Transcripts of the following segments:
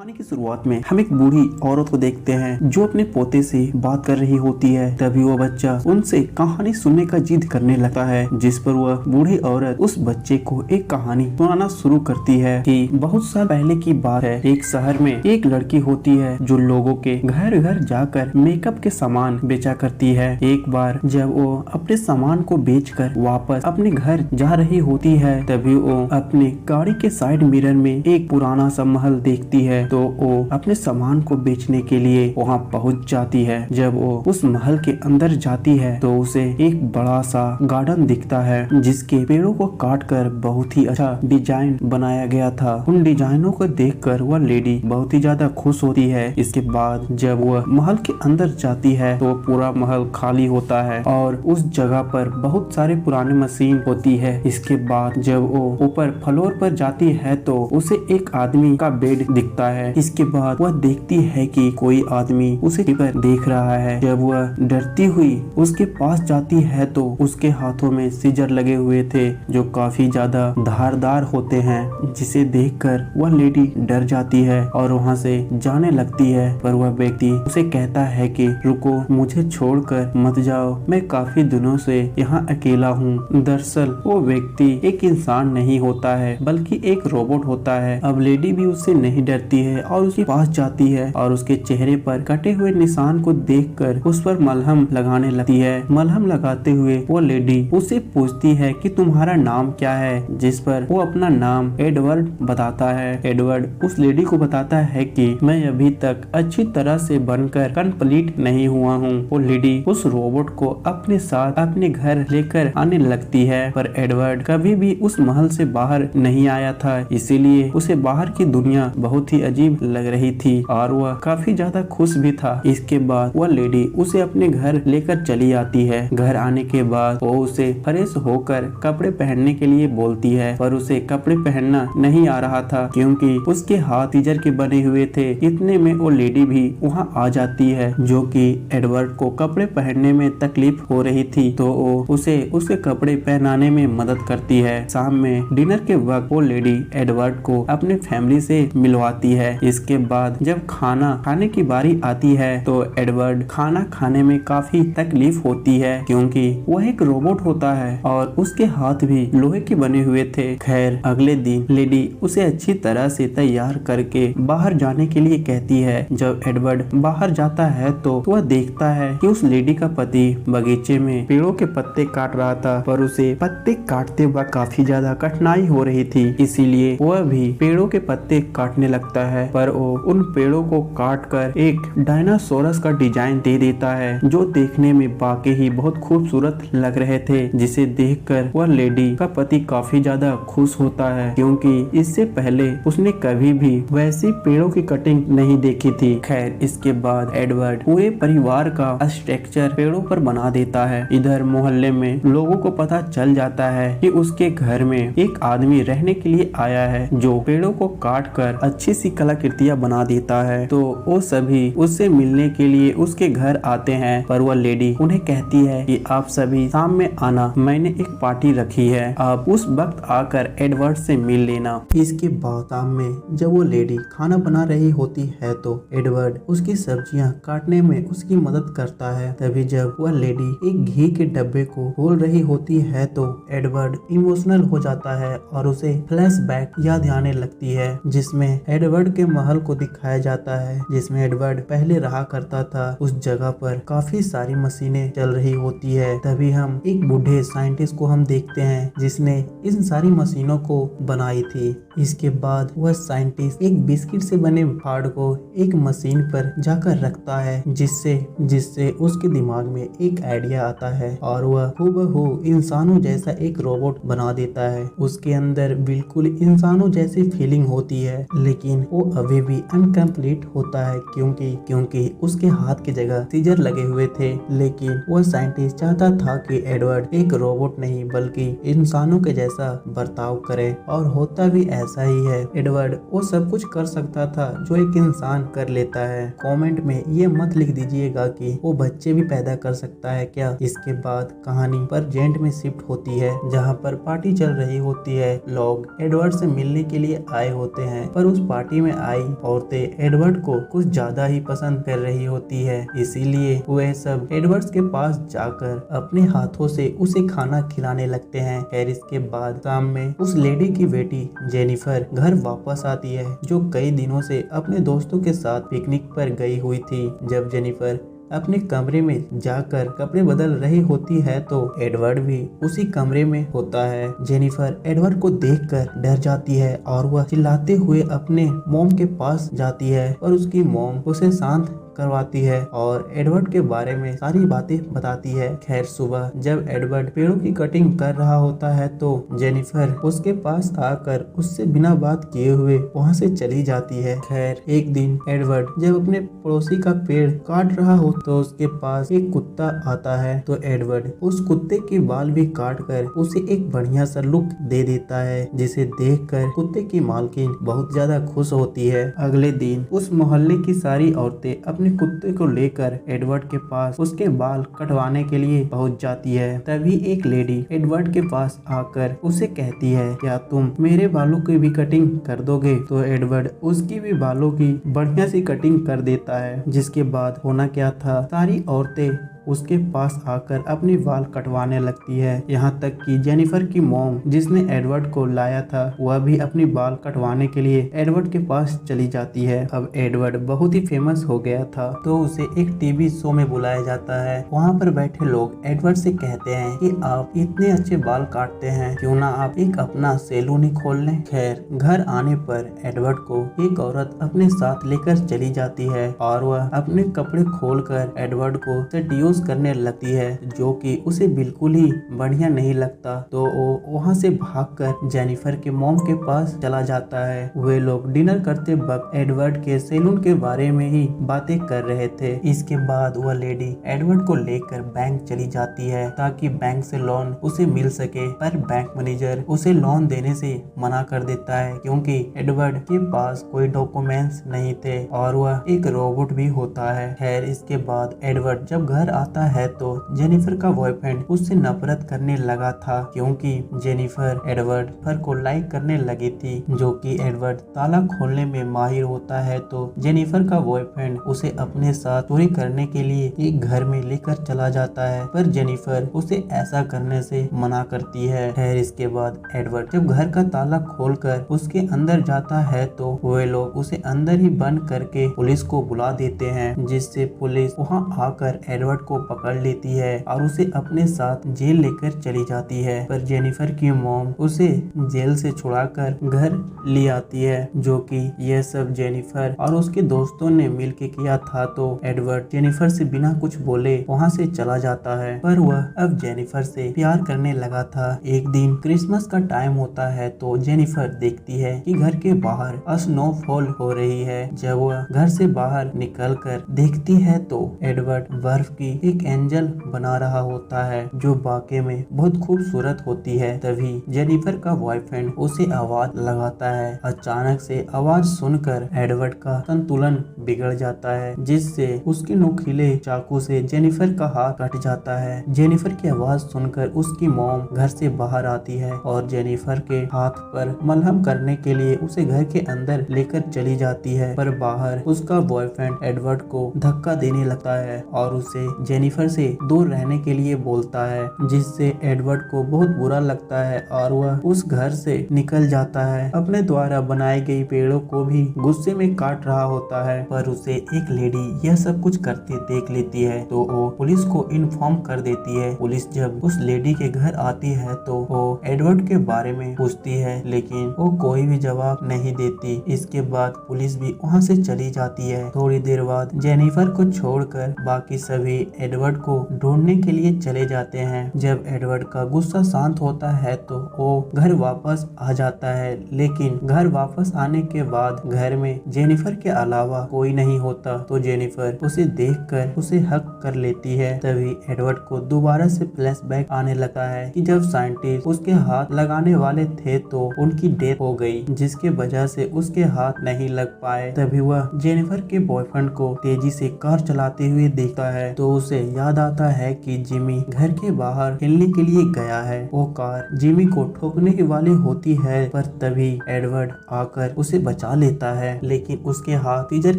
कहानी की शुरुआत में हम एक बूढ़ी औरत को देखते हैं जो अपने पोते से बात कर रही होती है। तभी वो बच्चा उनसे कहानी सुनने का जिद करने लगता है, जिस पर वह बूढ़ी औरत उस बच्चे को एक कहानी सुनाना शुरू करती है कि बहुत साल पहले की बात है। एक शहर में एक लड़की होती है जो लोगों के घर घर जाकर मेकअप के सामान बेचा करती है। एक बार जब वो अपने सामान को बेचकर वापस अपने घर जा रही होती है, तभी वो अपने गाड़ी के साइड मिरर में एक पुराना सा महल देखती है। तो वो अपने सामान को बेचने के लिए वहाँ पहुँच जाती है। जब वो उस महल के अंदर जाती है तो उसे एक बड़ा सा गार्डन दिखता है जिसके पेड़ों को काटकर बहुत ही अच्छा डिजाइन बनाया गया था। उन डिजाइनों को देखकर वह लेडी बहुत ही ज्यादा खुश होती है। इसके बाद जब वह महल के अंदर जाती है तो पूरा महल खाली होता है और उस जगह पर बहुत सारे पुराने मशीन होती है। इसके बाद जब वो ऊपर फ्लोर पर जाती है तो उसे एक आदमी का बेड दिखता है। इसके बाद वह देखती है कि कोई आदमी उसे पर देख रहा है। जब वह डरती हुई उसके पास जाती है तो उसके हाथों में सीजर लगे हुए थे जो काफी ज्यादा धारदार होते हैं, जिसे देखकर वह लेडी डर जाती है और वहां से जाने लगती है। पर वह व्यक्ति उसे कहता है कि रुको, मुझे छोड़कर मत जाओ, मैं काफी दिनों से यहाँ अकेला हूँ। दरअसल वो व्यक्ति एक इंसान नहीं होता है बल्कि एक रोबोट होता है। अब लेडी भी उससे नहीं डरती है और उसके पास जाती है और उसके चेहरे पर कटे हुए निशान को देखकर उस पर मलहम लगाने लगती है। मलहम लगाते हुए वो लेडी उससे पूछती है कि तुम्हारा नाम क्या है, जिस पर वो अपना नाम एडवर्ड बताता है। एडवर्ड उस लेडी को बताता है कि मैं अभी तक अच्छी तरह से बनकर कंप्लीट नहीं हुआ हूँ। वो लेडी उस रोबोट को अपने साथ अपने घर लेकर आने लगती है, पर एडवर्ड कभी भी उस महल से बाहर नहीं आया था, इसीलिए उसे बाहर की दुनिया बहुत ही अजीब लग रही थी और वह काफी ज्यादा खुश भी था। इसके बाद वह लेडी उसे अपने घर लेकर चली आती है। घर आने के बाद वो उसे फ्रेश होकर कपड़े पहनने के लिए बोलती है, पर उसे कपड़े पहनना नहीं आ रहा था क्योंकि उसके हाथ सीजर के बने हुए थे। इतने में वो लेडी भी वहाँ आ जाती है जो कि एडवर्ड को कपड़े पहनने में तकलीफ हो रही थी, तो वो उसे उसके कपड़े पहनाने में मदद करती है। शाम में डिनर के वक्त वो लेडी एडवर्ड को अपने फैमिली से मिलवाती है। इसके बाद जब खाना खाने की बारी आती है तो एडवर्ड खाना खाने में काफी तकलीफ होती है क्योंकि वह एक रोबोट होता है और उसके हाथ भी लोहे के बने हुए थे। खैर, अगले दिन लेडी उसे अच्छी तरह से तैयार करके बाहर जाने के लिए कहती है। जब एडवर्ड बाहर जाता है तो वह देखता है कि उस लेडी का पति बगीचे में पेड़ों के पत्ते काट रहा था, पर उसे पत्ते काटते वक्त काफी ज्यादा कठिनाई हो रही थी, इसीलिए वह भी पेड़ों के पत्ते काटने लगता है। पर वो उन पेड़ों को काट कर एक डायनासोरस का डिजाइन दे देता है जो देखने में वाकई ही बहुत खूबसूरत लग रहे थे, जिसे देखकर वह लेडी का पति काफी ज्यादा खुश होता है क्योंकि इससे पहले उसने कभी भी वैसी पेड़ों की कटिंग नहीं देखी थी। खैर, इसके बाद एडवर्ड पूरे परिवार का स्ट्रक्चर पेड़ों पर बना देता है। इधर मोहल्ले में लोगों को पता चल जाता है कि उसके घर में एक आदमी रहने के लिए आया है जो पेड़ों को काट कर अच्छी सी कलाकृतियां बना देता है। तो वो सभी उससे मिलने के लिए उसके घर आते हैं, पर वह लेडी उन्हें कहती है कि आप सभी शाम में आना, मैंने एक पार्टी रखी है, आप उस वक्त आकर एडवर्ड से मिल लेना। इसके बाद शाम में जब वो लेडी खाना बना रही होती है तो एडवर्ड उसकी सब्जियां काटने में उसकी मदद करता है। तभी जब वह लेडी एक घी के डब्बे को खोल रही होती है तो एडवर्ड इमोशनल हो जाता है और उसे फ्लैशबैक याद आने लगती है, जिसमें एडवर्ड के महल को दिखाया जाता है जिसमें एडवर्ड पहले रहा करता था। उस जगह पर काफी सारी मशीनें चल रही होती है। तभी हम एक बूढ़े साइंटिस्ट को हम देखते हैं जिसने इन सारी मशीनों को बनाई थी। इसके बाद वह साइंटिस्ट एक बिस्किट से बने फाड़ को एक मशीन पर जाकर रखता है, जिससे उसके दिमाग में एक आइडिया आता है और वह हूबहू इंसानों जैसा एक रोबोट बना देता है। उसके अंदर बिल्कुल इंसानों जैसी फीलिंग होती है, लेकिन वो अभी भी अनकम्प्लीट होता है क्योंकि उसके हाथ की जगह सीजर लगे हुए थे। लेकिन वह साइंटिस्ट चाहता था कि एडवर्ड एक रोबोट नहीं बल्कि इंसानों के जैसा बर्ताव करे, और होता भी ऐसा ही है। एडवर्ड वो सब कुछ कर सकता था जो एक इंसान कर लेता है। कमेंट में ये मत लिख दीजिएगा कि वो बच्चे भी पैदा कर सकता है क्या। इसके बाद कहानी प्रेजेंट में शिफ्ट होती है जहाँ पर पार्टी चल रही होती है। लोग एडवर्ड से मिलने के लिए आए होते हैं, पर उस पार्टी में में आई औरतें एडवर्ड को कुछ ज्यादा ही पसंद कर रही होती है, इसीलिए वह सब एडवर्ड के पास जाकर अपने हाथों से उसे खाना खिलाने लगते हैं। खैर इसके बाद शाम में उस लेडी की बेटी जेनिफर घर वापस आती है, जो कई दिनों से अपने दोस्तों के साथ पिकनिक पर गई हुई थी। जब जेनिफर अपने कमरे में जाकर कपड़े बदल रही होती है तो एडवर्ड भी उसी कमरे में होता है। जेनिफर एडवर्ड को देखकर डर जाती है और वह चिल्लाते हुए अपने मॉम के पास जाती है और उसकी मॉम उसे शांत करवाती है और एडवर्ड के बारे में सारी बातें बताती है। खैर सुबह जब एडवर्ड पेड़ों की कटिंग कर रहा होता है तो जेनिफर उसके पास आकर उससे बिना बात किए हुए वहां से चली जाती है। खैर एक दिन एडवर्ड जब अपने पड़ोसी का पेड़ काट रहा हो तो उसके पास एक कुत्ता आता है, तो एडवर्ड उस कुत्ते के बाल भी काट कर उसे एक बढ़िया सा लुक दे देता है, जिसे देखकर कुत्ते की मालकिन बहुत ज्यादा खुश होती है। अगले दिन उस मोहल्ले की सारी औरतें अपने कुत्ते को लेकर एडवर्ड के पास उसके बाल कटवाने के लिए पहुंच जाती है। तभी एक लेडी एडवर्ड के पास आकर उसे कहती है, क्या तुम मेरे बालों की भी कटिंग कर दोगे? तो एडवर्ड उसकी भी बालों की बढ़िया सी कटिंग कर देता है। जिसके बाद होना क्या था, सारी औरतें उसके पास आकर अपने बाल कटवाने लगती है। यहाँ तक कि जेनिफर की मॉम जिसने एडवर्ड को लाया था वह भी अपनी बाल कटवाने के लिए एडवर्ड के पास चली जाती है। अब एडवर्ड बहुत ही फेमस हो गया था तो उसे एक टीवी शो में बुलाया जाता है। वहाँ पर बैठे लोग एडवर्ड से कहते हैं कि आप इतने अच्छे बाल काटते हैं, क्यों ना आप एक अपना सैलून ही खोल लें। खैर घर आने पर एडवर्ड को एक औरत अपने साथ लेकर चली जाती है और वह अपने कपड़े खोलकर एडवर्ड को सेड्यूस करने लगती है, जो कि उसे बिल्कुल ही बढ़िया नहीं लगता। तो वो वहाँ से भागकर जेनिफर के मॉम के पास चला जाता है। वे लोग डिनर करते वक्त एडवर्ड के सैलून के बारे में ही बातें कर रहे थे। इसके बाद वह लेडी एडवर्ड को लेकर बैंक चली जाती है ताकि बैंक से लोन उसे मिल सके, पर बैंक मैनेजर उसे लोन देने से मना कर देता है क्योंकि एडवर्ड के पास कोई डॉक्यूमेंट्स नहीं थे और वह एक रोबोट भी होता है। खैर इसके बाद एडवर्ड जब घर आता है तो जेनिफर का बॉयफ्रेंड उससे नफरत करने लगा था क्योंकि जेनिफर एडवर्ड को लाइक करने लगी थी, जो कि एडवर्ड ताला खोलने में माहिर होता है। तो जेनिफर का बॉयफ्रेंड उसे अपने साथ चोरी करने के लिए एक घर में लेकर चला जाता है, पर जेनिफर उसे ऐसा करने से मना करती है। खैर इसके बाद एडवर्ड जब घर का ताला खोलकर उसके अंदर जाता है तो वे लोग उसे अंदर ही बंद करके पुलिस को बुला देते हैं, जिससे पुलिस वहां आकर एडवर्ड को पकड़ लेती है और उसे अपने साथ जेल लेकर चली जाती है। पर जेनिफर की मॉम उसे जेल से छुड़ाकर घर ले आती है, जो कि यह सब जेनिफर और उसके दोस्तों ने मिलके किया था। तो एडवर्ड जेनिफर से बिना कुछ बोले वहां से चला जाता है, पर वह अब जेनिफर से प्यार करने लगा था। एक दिन क्रिसमस का टाइम होता है तो जेनिफर देखती है कि घर के बाहर स्नोफॉल हो रही है। जब वह घर से बाहर निकलकर देखती है तो एडवर्ड बर्फ की एक एंजल बना रहा होता है, जो वाकई में बहुत खूबसूरत होती है। तभी जेनिफर का बॉयफ्रेंड उसे आवाज लगाता है। अचानक से आवाज सुनकर एडवर्ड का संतुलन बिगड़ जाता है, जिससे उसके नुकीले चाकू से जेनिफर का हाथ कट जाता है। जेनिफर की आवाज सुनकर उसकी मॉम घर से बाहर आती है और जेनिफर के हाथ पर मलहम करने के लिए उसे घर के अंदर लेकर चली जाती है, पर बाहर उसका बॉयफ्रेंड एडवर्ड को धक्का देने लगता है और उसे जेनिफर से दूर रहने के लिए बोलता है, जिससे एडवर्ड को बहुत बुरा लगता है और वह उस घर से निकल जाता है। अपने द्वारा बनाई गई पेड़ों को भी गुस्से में काट रहा होता है, पर उसे एक लेडी यह सब कुछ करते देख लेती है तो वो पुलिस को इन्फॉर्म कर देती है। पुलिस जब उस लेडी के घर आती है तो वो एडवर्ड के बारे में पूछती है, लेकिन वो कोई भी जवाब नहीं देती। इसके बाद पुलिस भी वहाँ से चली जाती है। थोड़ी देर बाद जेनिफर को छोड़कर बाकी सभी एडवर्ड को ढूंढने के लिए चले जाते हैं। जब एडवर्ड का गुस्सा शांत होता है तो वो घर वापस आ जाता है, लेकिन घर वापस आने के बाद घर में जेनिफर के अलावा कोई नहीं होता। तो जेनिफर उसे देखकर उसे हक कर लेती है। तभी एडवर्ड को दोबारा से फ्लैशबैक आने लगा है कि जब साइंटिस्ट उसके हाथ लगाने वाले थे तो उनकी डेथ हो गई, जिसके वजह से उसके हाथ नहीं लग पाए। तभी वह जेनिफर के बॉयफ्रेंड को तेजी से कार चलाते हुए देखता है तो उसे उसे याद आता है कि जिमी घर के बाहर खेलने के लिए गया है। वो कार जिमी को ठोकने वाली होती है, पर तभी एडवर्ड आकर उसे बचा लेता है, लेकिन उसके हाथ सीजर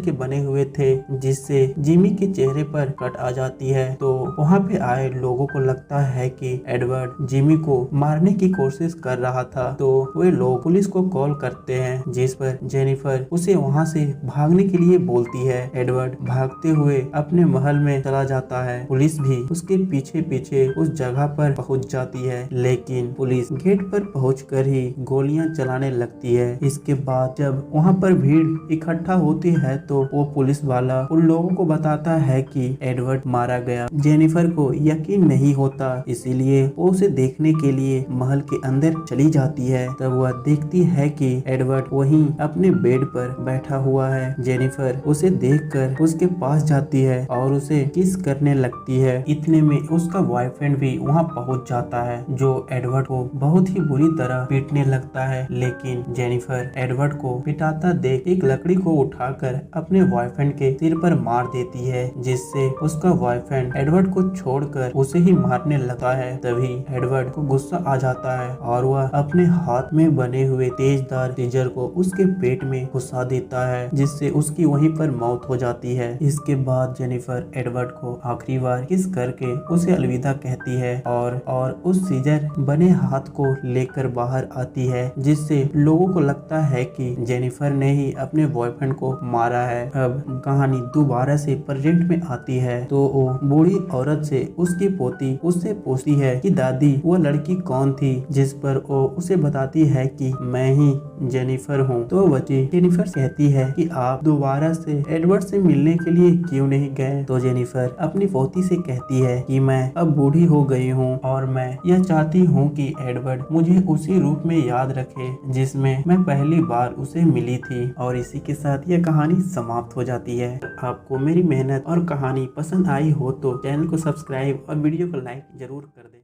के बने हुए थे, जिससे जिमी के चेहरे पर कट आ जाती है। तो वहाँ पे आए लोगों को लगता है कि एडवर्ड जिमी को मारने की कोशिश कर रहा था। तो वे लोग पुलिस को कॉल करते हैं, जिस पर जेनिफर उसे वहाँ से भागने के लिए बोलती है। एडवर्ड भागते हुए अपने महल में चला जाता है। पुलिस भी उसके पीछे पीछे उस जगह पर पहुँच जाती है, लेकिन पुलिस गेट पर पहुंचकर ही गोलियां चलाने लगती है। इसके बाद जब वहां पर भीड़ इकट्ठा होती है तो वो पुलिस वाला उन लोगों को बताता है कि एडवर्ड मारा गया। जेनिफर को यकीन नहीं होता, इसीलिए वो उसे देखने के लिए महल के अंदर चली जाती है। तब वह देखती है कि एडवर्ड वहीं अपने बेड पर बैठा हुआ है। जेनिफर उसे देखकर उसके पास जाती है और उसे किस करने लगती है। इतने में उसका बॉयफ्रेंड भी वहाँ पहुँच जाता है, जो एडवर्ड को बहुत ही बुरी तरह पीटने लगता है। लेकिन जेनिफर एडवर्ड को पिटाता देख एक लकड़ी को उठाकर अपने बॉयफ्रेंड के सिर पर मार देती है, जिससे उसका बॉयफ्रेंड एडवर्ड को छोड़कर उसे ही मारने लगता है। तभी एडवर्ड को गुस्सा आ जाता है और वह अपने हाथ में बने हुए तेजदार सीजर को उसके पेट में घुसा देता है, जिससे उसकी वहीं पर मौत हो जाती है। इसके बाद जेनिफर एडवर्ड को आखिरी बार किस करके उसे अलविदा कहती है और उस सीजर बने हाथ को लेकर बाहर आती है, जिससे लोगों को लगता है कि जेनिफर ने ही अपने बॉयफ्रेंड को मारा है। अब कहानी दोबारा से प्रेजेंट में आती है, तो वो बूढ़ी औरत से उसकी पोती उससे पूछती है कि दादी वो लड़की कौन थी, जिस पर वो उसे बताती है कि मैं ही जेनिफर हूँ। तो बच्ची जेनिफर कहती है कि आप दोबारा से एडवर्ड से मिलने के लिए क्यों नहीं गए। तो जेनिफर अपनी पोती से कहती है कि मैं अब बूढ़ी हो गई हूँ और मैं यह चाहती हूँ कि एडवर्ड मुझे उसी रूप में याद रखे जिसमें मैं पहली बार उसे मिली थी। और इसी के साथ यह कहानी समाप्त हो जाती है। आपको मेरी मेहनत और कहानी पसंद आई हो तो चैनल को सब्सक्राइब और वीडियो को लाइक जरूर कर दें।